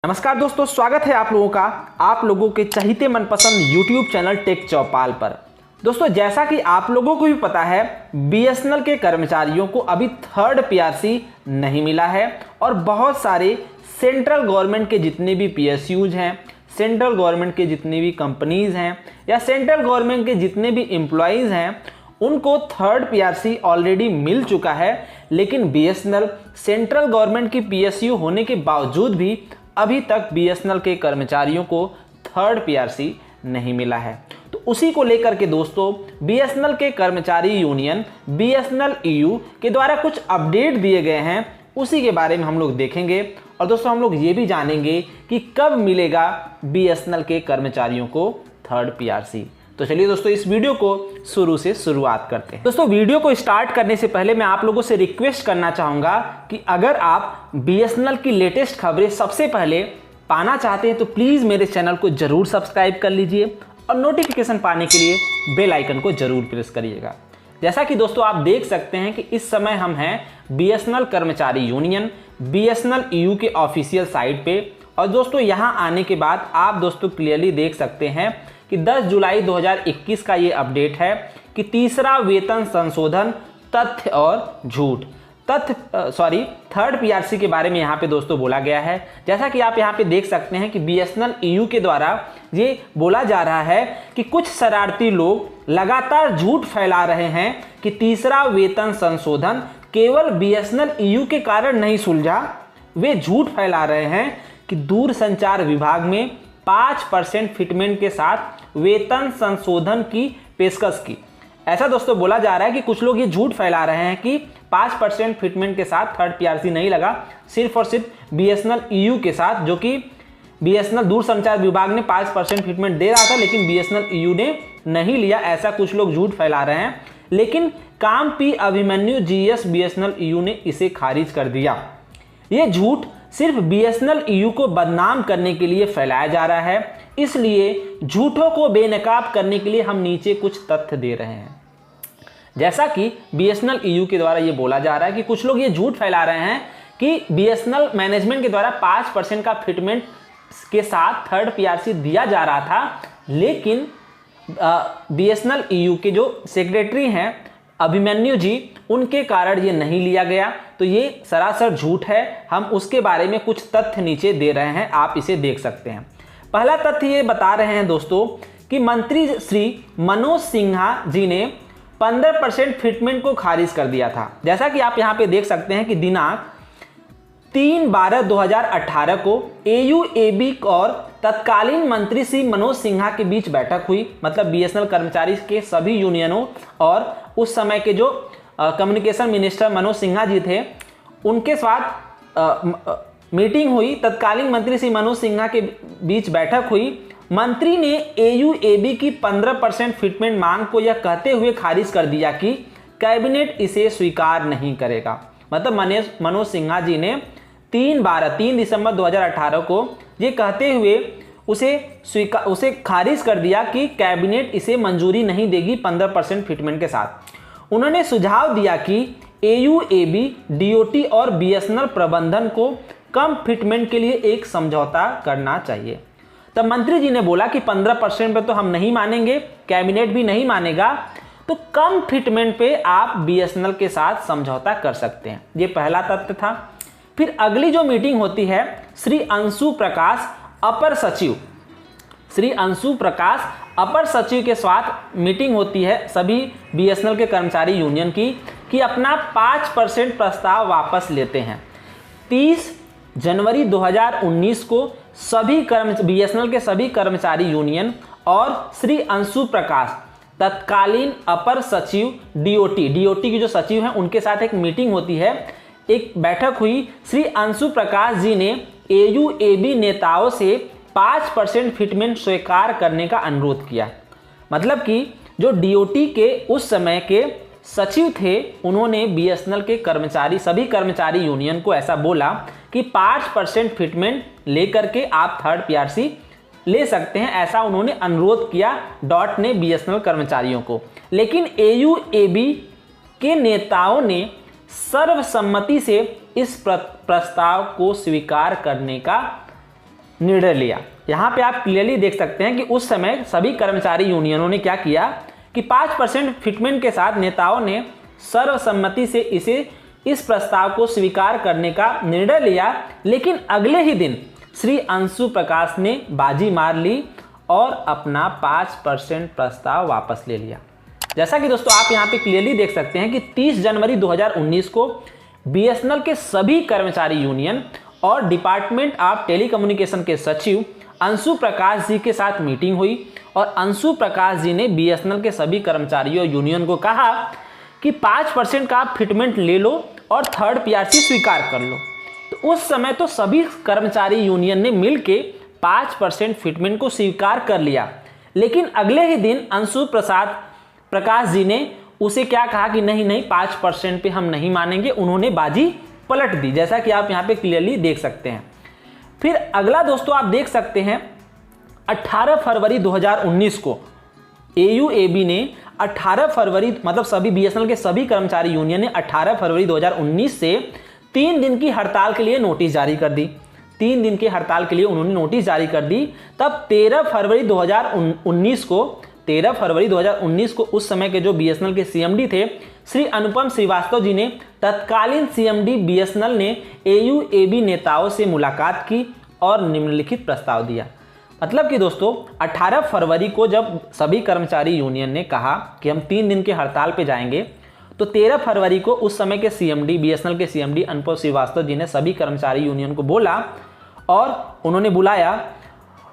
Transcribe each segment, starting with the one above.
नमस्कार दोस्तों, स्वागत है आप लोगों का आप लोगों के चहीते मनपसंद YouTube चैनल टेक चौपाल पर। दोस्तों, जैसा कि आप लोगों को भी पता है, BSNL के कर्मचारियों को अभी थर्ड PRC नहीं मिला है और बहुत सारे सेंट्रल गवर्नमेंट के जितने भी PSUs हैं, सेंट्रल गवर्नमेंट के जितनी भी कंपनीज हैं या सेंट्रल गवर्नमेंट के जितने भी एम्प्लॉयज़ हैं, उनको थर्ड PRC ऑलरेडी मिल चुका है। लेकिन BSNL सेंट्रल गवर्नमेंट की PSU होने के बावजूद भी अभी तक BSNL के कर्मचारियों को थर्ड PRC नहीं मिला है। तो उसी को लेकर के दोस्तों BSNL के कर्मचारी यूनियन BSNL EU के द्वारा कुछ अपडेट दिए गए हैं, उसी के बारे में हम लोग देखेंगे। और दोस्तों हम लोग ये भी जानेंगे कि कब मिलेगा BSNL के कर्मचारियों को थर्ड PRC। तो चलिए दोस्तों इस वीडियो को शुरू से शुरुआत करते हैं। दोस्तों वीडियो को स्टार्ट करने से पहले मैं आप लोगों से रिक्वेस्ट करना चाहूँगा कि अगर आप BSNL की लेटेस्ट खबरें सबसे पहले पाना चाहते हैं तो प्लीज़ मेरे चैनल को ज़रूर सब्सक्राइब कर लीजिए और नोटिफिकेशन पाने के लिए बेल आइकन को ज़रूर प्रेस करिएगा। जैसा कि दोस्तों आप देख सकते हैं कि इस समय हम हैं BSNL कर्मचारी यूनियन BSNL EU के ऑफिशियल साइट पे। और दोस्तों यहाँ आने के बाद आप दोस्तों क्लियरली देख सकते हैं कि 10 जुलाई 2021 का ये अपडेट है कि तीसरा वेतन संशोधन तथ्य और झूठ थर्ड PRC के बारे में यहाँ पे दोस्तों बोला गया है। जैसा कि आप यहाँ पे देख सकते हैं कि BSNL EU के द्वारा ये बोला जा रहा है कि कुछ शरारती लोग लगातार झूठ फैला रहे हैं कि तीसरा वेतन संशोधन केवल BSNL EU के कारण नहीं सुलझा। वे झूठ फैला रहे हैं कि दूरसंचार विभाग में 5% फिटमेंट के साथ वेतन संशोधन की पेशकश की। ऐसा दोस्तों बोला जा रहा है कि कुछ लोग ये झूठ फैला रहे हैं कि 5% फिटमेंट के साथ थर्ड PRC नहीं लगा, सिर्फ और सिर्फ BSNL EU के साथ, जो कि BSNL दूरसंचार विभाग ने 5% फिटमेंट दे रहा था लेकिन BSNL EU ने नहीं लिया। ऐसा कुछ लोग झूठ फैला रहे हैं, लेकिन कामपी अभिमन्यु GS BSNL EU ने इसे खारिज कर दिया। ये झूठ सिर्फ BSNL EU को बदनाम करने के लिए फैलाया जा रहा है, इसलिए झूठों को बेनकाब करने के लिए हम नीचे कुछ तथ्य दे रहे हैं। जैसा कि BSNL EU के द्वारा ये बोला जा रहा है कि कुछ लोग ये झूठ फैला रहे हैं कि BSNL मैनेजमेंट के द्वारा 5% का फिटमेंट के साथ थर्ड PRC दिया जा रहा था, लेकिन BSNL EU के जो सेक्रेटरी हैं अभिमन्यु जी, उनके कारण ये नहीं लिया गया। तो ये सरासर झूठ है। हम उसके बारे में कुछ तथ्य नीचे दे रहे हैं, आप इसे देख सकते हैं। पहला तथ्य ये बता रहे हैं दोस्तों कि मंत्री श्री मनोज सिन्हा जी ने 15% फिटमेंट को खारिज कर दिया था। जैसा कि आप यहाँ पे देख सकते हैं कि दिनांक 3/12/2018 को AUAB और तत्कालीन मंत्री श्री मनोज सिन्हा के बीच बैठक हुई। मतलब BSNL कर्मचारी के सभी यूनियनों और उस समय के जो कम्युनिकेशन मिनिस्टर मनोज सिन्हा जी थे, उनके साथ मीटिंग हुई। तत्कालीन मंत्री श्री मनोज सिन्हा के बीच बैठक हुई। मंत्री ने AUAB की 15% फिटमेंट मांग को यह कहते हुए खारिज कर दिया कि कैबिनेट इसे स्वीकार नहीं करेगा। मतलब मनोज सिन्हा जी ने 3 दिसंबर 2018 को ये कहते हुए उसे खारिज कर दिया कि कैबिनेट इसे मंजूरी नहीं देगी 15% फिटमेंट के साथ। उन्होंने सुझाव दिया कि AUAB, DOT और BSNL प्रबंधन को कम फिटमेंट के लिए एक समझौता करना चाहिए। तब मंत्री जी ने बोला कि 15% पे तो हम नहीं मानेंगे, कैबिनेट भी नहीं मानेगा, तो कम फिटमेंट पे आप BSNL के साथ समझौता कर सकते हैं। ये पहला तथ्य था। फिर अगली जो मीटिंग होती है, श्री अंशु प्रकाश अपर सचिव के साथ मीटिंग होती है सभी BSNL के कर्मचारी यूनियन की कि अपना 5% प्रस्ताव वापस लेते हैं। 30 जनवरी 2019 को सभी BSNL के सभी कर्मचारी यूनियन और श्री अंशु प्रकाश तत्कालीन अपर सचिव DOT की जो सचिव हैं उनके साथ एक मीटिंग होती है, एक बैठक हुई। श्री अंशु प्रकाश जी ने AUAB नेताओं से 5% फिटमेंट स्वीकार करने का अनुरोध किया। मतलब कि जो DOT के उस समय के सचिव थे, उन्होंने BSNL के सभी कर्मचारी यूनियन को ऐसा बोला कि 5% फिटमेंट लेकर के आप थर्ड PRC ले सकते हैं, ऐसा उन्होंने अनुरोध किया डॉट ने BSNL कर्मचारियों को। लेकिन AUAB के नेताओं ने सर्वसम्मति से इस प्रस्ताव को स्वीकार करने का निर्णय लिया। यहाँ पे आप क्लियरली देख सकते हैं कि उस समय सभी कर्मचारी यूनियनों ने क्या किया कि 5% फिटमेंट के साथ नेताओं ने सर्वसम्मति से इस प्रस्ताव को स्वीकार करने का निर्णय लिया। लेकिन अगले ही दिन श्री अंशु प्रकाश ने बाजी मार ली और अपना 5% प्रस्ताव वापस ले लिया। जैसा कि दोस्तों आप यहाँ पे क्लियरली देख सकते हैं कि 30 जनवरी 2019 को बीएसएनएल के सभी कर्मचारी यूनियन और डिपार्टमेंट ऑफ टेलीकम्युनिकेशन के सचिव अंशु प्रकाश जी के साथ मीटिंग हुई और अंशु प्रकाश जी ने बीएसएनएल के सभी कर्मचारियों यूनियन को कहा कि 5% का आप फिटमेंट ले लो और थर्ड पीआरसी स्वीकार कर लो। तो उस समय तो सभी कर्मचारी यूनियन ने मिलके 5% फिटमेंट को स्वीकार कर लिया। लेकिन अगले ही दिन अंशु प्रकाश जी ने उसे क्या कहा कि नहीं 5% पे हम नहीं मानेंगे। उन्होंने बाजी पलट दी, जैसा कि आप यहाँ पे क्लियरली देख सकते हैं। फिर अगला दोस्तों आप देख सकते हैं 18 फरवरी 2019 को AUAB ने 18 फरवरी मतलब सभी बीएसएनएल के सभी कर्मचारी यूनियन ने 18 फरवरी 2019 से 3 दिन की हड़ताल के लिए नोटिस जारी कर दी। 3 दिन की हड़ताल के लिए उन्होंने नोटिस जारी कर दी। तब 13 फरवरी 2019 को उस समय के जो बीएसएनएल के सीएमडी थे श्री अनुपम श्रीवास्तव जी ने तत्कालीन सीएमडी बीएसएनएल ने AUAB नेताओं से मुलाकात की और निम्नलिखित प्रस्ताव दिया। मतलब कि दोस्तों 18 फरवरी को जब सभी कर्मचारी यूनियन ने कहा कि हम 3 दिन की हड़ताल पे जाएंगे, तो 13 फरवरी को उस समय के सीएमडी बीएसएनएल के सीएमडी अनुपम श्रीवास्तव जी ने सभी कर्मचारी यूनियन को बोला और उन्होंने बुलाया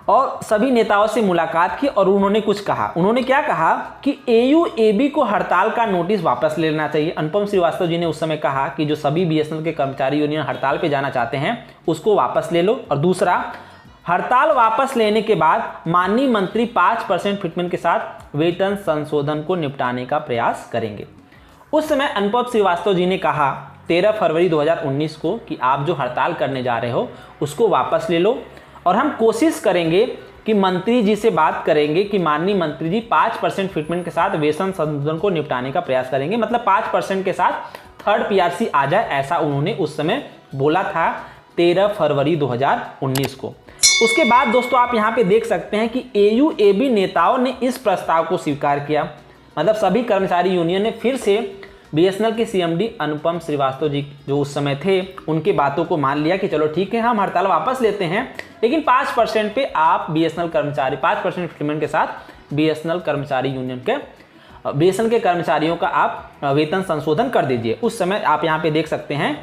और सभी नेताओं से मुलाकात की और उन्होंने कुछ कहा। उन्होंने क्या कहा कि AUAB को हड़ताल का नोटिस वापस ले लेना चाहिए। अनुपम श्रीवास्तव जी ने उस समय कहा कि जो सभी बीएसएनएल के कर्मचारी यूनियन हड़ताल पे जाना चाहते हैं उसको वापस ले लो। और दूसरा, हड़ताल वापस लेने के बाद माननीय मंत्री 5% फिटमेंट के साथ वेतन संशोधन को निपटाने का प्रयास करेंगे। उस समय अनुपम श्रीवास्तव जी ने कहा 13 फरवरी 2019 को कि आप जो हड़ताल करने जा रहे हो उसको वापस ले लो और हम कोशिश करेंगे कि मंत्री जी से बात करेंगे कि माननीय मंत्री जी 5% फिटमेंट के साथ वेतन संशोधन को निपटाने का प्रयास करेंगे। मतलब 5% के साथ थर्ड पीआरसी आ जाए, ऐसा उन्होंने उस समय बोला था 13 फरवरी 2019 को। उसके बाद दोस्तों आप यहाँ पे देख सकते हैं कि AUAB नेताओं ने इस प्रस्ताव को स्वीकार किया। मतलब सभी कर्मचारी यूनियन ने फिर से बीएसएनएल के सीएमडी अनुपम श्रीवास्तव जी जो उस समय थे उनकी बातों को मान लिया कि चलो ठीक है हम हड़ताल वापस लेते हैं, लेकिन 5% पे आप बीएसएनएल कर्मचारी 5% फिटमेंट के साथ बीएसएनएल कर्मचारी यूनियन के बीएसएनएल के कर्मचारियों का आप वेतन संशोधन कर दीजिए। उस समय आप यहाँ पे देख सकते हैं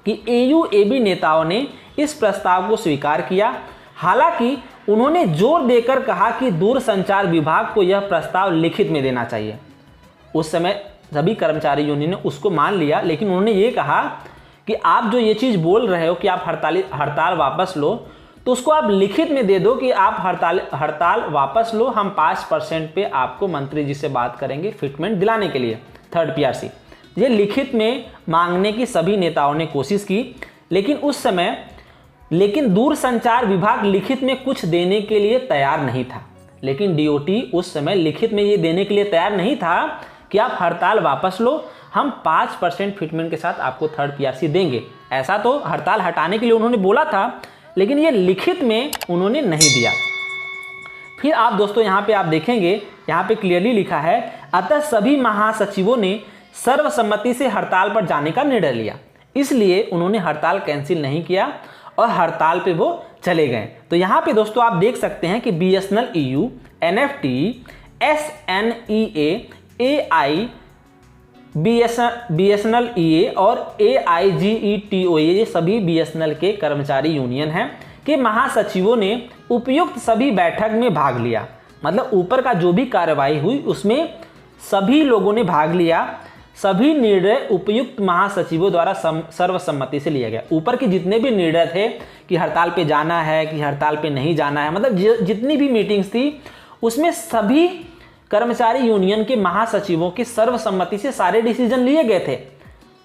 कि AUAB नेताओं ने इस प्रस्ताव को स्वीकार किया। हालांकि उन्होंने जोर देकर कहा कि दूरसंचार विभाग को यह प्रस्ताव लिखित में देना चाहिए। उस समय सभी कर्मचारी यूनियन ने उसको मान लिया, लेकिन उन्होंने ये कहा कि आप जो ये चीज़ बोल रहे हो कि आप हड़ताल वापस लो, तो उसको आप लिखित में दे दो कि आप हड़ताल वापस लो, हम 5% पे आपको मंत्री जी से बात करेंगे फिटमेंट दिलाने के लिए थर्ड पीआरसी। ये लिखित में मांगने की सभी नेताओं ने कोशिश की, लेकिन दूरसंचार विभाग लिखित में कुछ देने के लिए तैयार नहीं था। लेकिन डीओटी उस समय लिखित में ये देने के लिए तैयार नहीं था कि आप हड़ताल वापस लो, हम 5% फिटमेंट के साथ आपको थर्ड पीआरसी देंगे। ऐसा तो हड़ताल हटाने के लिए उन्होंने बोला था, लेकिन ये लिखित में उन्होंने नहीं दिया। फिर आप दोस्तों यहाँ पे आप देखेंगे, यहाँ पे क्लियरली लिखा है, अतः सभी महासचिवों ने सर्वसम्मति से हड़ताल पर जाने का निर्णय लिया। इसलिए उन्होंने हड़ताल कैंसिल नहीं किया और हड़ताल पे वो चले गए। तो यहाँ पे दोस्तों आप देख सकते हैं कि BSNL EU, NFT, SNEA, AI, BSNL EA और AIGETO ये सभी बीएसएनएल के कर्मचारी यूनियन हैं कि महासचिवों ने उपयुक्त सभी बैठक में भाग लिया। मतलब ऊपर का जो भी कार्रवाई हुई उसमें सभी लोगों ने भाग लिया। सभी निर्णय उपयुक्त महासचिवों द्वारा सर्वसम्मति से लिया गया। ऊपर के जितने भी निर्णय थे कि हड़ताल पे जाना है कि हड़ताल पे नहीं जाना है, मतलब जितनी भी मीटिंग्स थी उसमें सभी कर्मचारी यूनियन के महासचिवों की सर्वसम्मति से सारे डिसीजन लिए गए थे।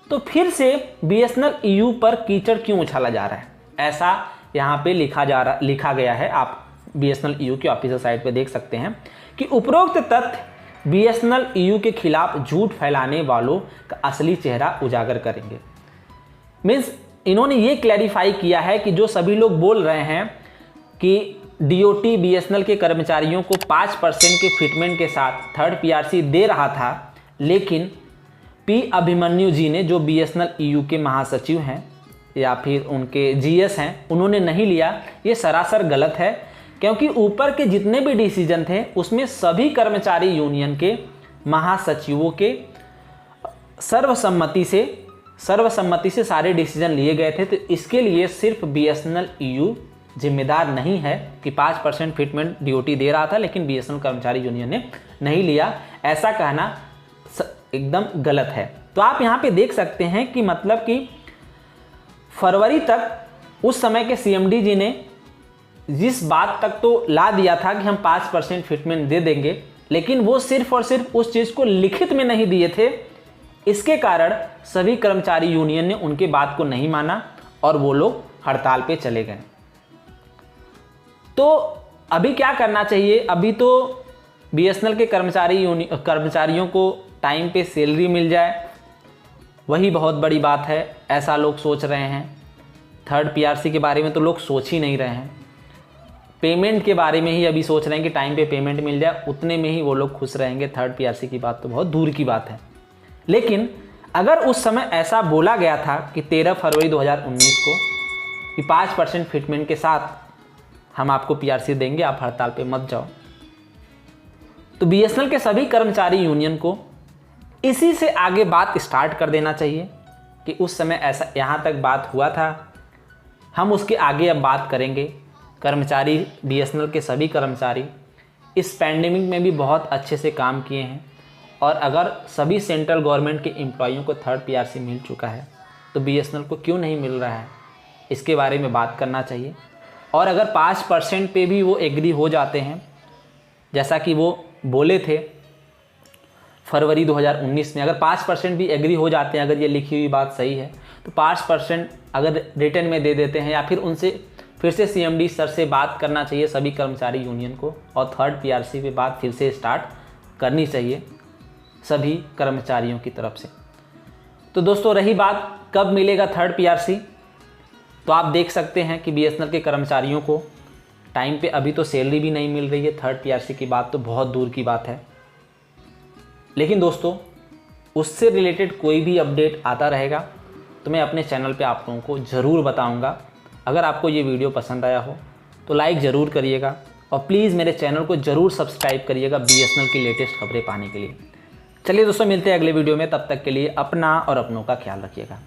तो फिर से बीएसएनएल EU पर कीचड़ क्यों उछाला जा रहा है, ऐसा यहाँ पे लिखा गया है। आप बीएसएनएल EU की ऑफिशियल साइट पे देख सकते हैं कि उपरोक्त तथ्य बीएसएनएल EU के खिलाफ झूठ फैलाने वालों का असली चेहरा उजागर करेंगे। मीन्स इन्होंने ये क्लैरिफाई किया है कि जो सभी लोग बोल रहे हैं कि डीओटी बीएसएनएल के कर्मचारियों को 5% के फिटमेंट के साथ थर्ड पीआरसी दे रहा था, लेकिन पी अभिमन्यु जी ने, जो बीएसएनएल ईयू के महासचिव हैं या फिर उनके जीएस हैं, उन्होंने नहीं लिया। ये सरासर गलत है, क्योंकि ऊपर के जितने भी डिसीजन थे उसमें सभी कर्मचारी यूनियन के महासचिवों के सर्वसम्मति से सारे डिसीजन लिए गए थे। तो इसके लिए सिर्फ बीएसएनएल ईयू जिम्मेदार नहीं है कि 5% फिटमेंट डीओटी दे रहा था लेकिन बीएसएनएल कर्मचारी यूनियन ने नहीं लिया। ऐसा कहना एकदम गलत है। तो आप यहाँ पे देख सकते हैं कि मतलब कि फरवरी तक उस समय के सीएमडी जी ने जिस बात तक तो ला दिया था कि हम 5% फिटमेंट दे देंगे, लेकिन वो सिर्फ और सिर्फ उस चीज़ को लिखित में नहीं दिए थे। इसके कारण सभी कर्मचारी यूनियन ने उनके बात को नहीं माना और वो लोग हड़ताल पे चले गए। तो अभी क्या करना चाहिए? अभी तो बीएसएनएल के कर्मचारियों को टाइम पे सैलरी मिल जाए, वही बहुत बड़ी बात है, ऐसा लोग सोच रहे हैं। थर्ड पीआरसी के बारे में तो लोग सोच ही नहीं रहे हैं, पेमेंट के बारे में ही अभी सोच रहे हैं कि टाइम पे पेमेंट मिल जाए, उतने में ही वो लोग खुश रहेंगे। थर्ड पीआरसी की बात तो बहुत दूर की बात है। लेकिन अगर उस समय ऐसा बोला गया था कि 13 फरवरी 2019 को कि 5% फिटमेंट के साथ हम आपको पीआरसी देंगे, आप हड़ताल पे मत जाओ, तो बीएसएनएल के सभी कर्मचारी यूनियन को इसी से आगे बात स्टार्ट कर देना चाहिए कि उस समय ऐसा यहाँ तक बात हुआ था, हम उसके आगे अब बात करेंगे। कर्मचारी, बीएसएनएल के सभी कर्मचारी इस पैंडेमिक में भी बहुत अच्छे से काम किए हैं, और अगर सभी सेंट्रल गवर्नमेंट के एम्प्लॉइयों को थर्ड पीआरसी मिल चुका है तो बीएसएनएल को क्यों नहीं मिल रहा है, इसके बारे में बात करना चाहिए। और अगर 5% पे भी वो एग्री हो जाते हैं, जैसा कि वो बोले थे फरवरी 2019 में, अगर 5% भी एग्री हो जाते हैं, अगर ये लिखी हुई बात सही है, तो 5% अगर रिटर्न में दे देते हैं, या फिर उनसे फिर से सीएमडी सर से बात करना चाहिए सभी कर्मचारी यूनियन को, और थर्ड पीआरसी पे बात फिर से स्टार्ट करनी चाहिए सभी कर्मचारियों की तरफ से। तो दोस्तों, रही बात कब मिलेगा थर्ड पीआरसी, तो आप देख सकते हैं कि बीएसएनएल के कर्मचारियों को टाइम पे अभी तो सैलरी भी नहीं मिल रही है। थर्ड पीआरसी की बात तो बहुत दूर की बात है। लेकिन दोस्तों, उससे रिलेटेड कोई भी अपडेट आता रहेगा तो मैं अपने चैनल पे आप लोगों को ज़रूर बताऊंगा। अगर आपको ये वीडियो पसंद आया हो तो लाइक ज़रूर करिएगा, और प्लीज़ मेरे चैनल को ज़रूर सब्सक्राइब करिएगा बीएसएनएल की लेटेस्ट खबरें पाने के लिए। चलिए दोस्तों, मिलते हैं अगले वीडियो में। तब तक के लिए अपना और अपनों का ख्याल रखिएगा।